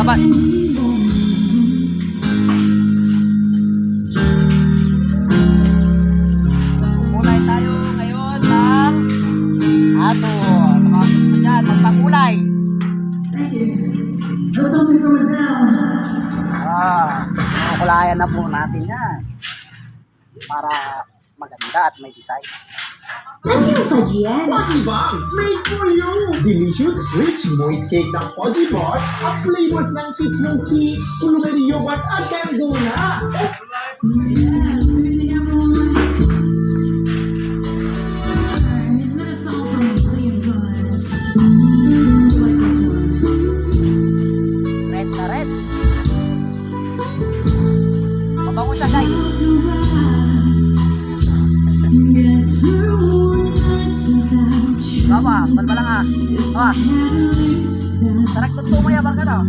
ba? Kulay tayo ngayon ng aso. Sa mga gusto dyan, magpakulay. Thank you. That's something from Adele. Kukulayan na po natin yan. Para maganda at may design. Ano yung sajian? Pogibang! Made for you! Delicious, rich, moist cake ng Pogibot at flavors ng sitmoki, blueberry yogurt at mango na! Yeah, everything everyone. Isn't that a song from Liam Vibes? I like this one. Red na red. Mabango siya, guys. Baba, balbalang ah. Baba. Tarak tuto mo ya, bang ka daw?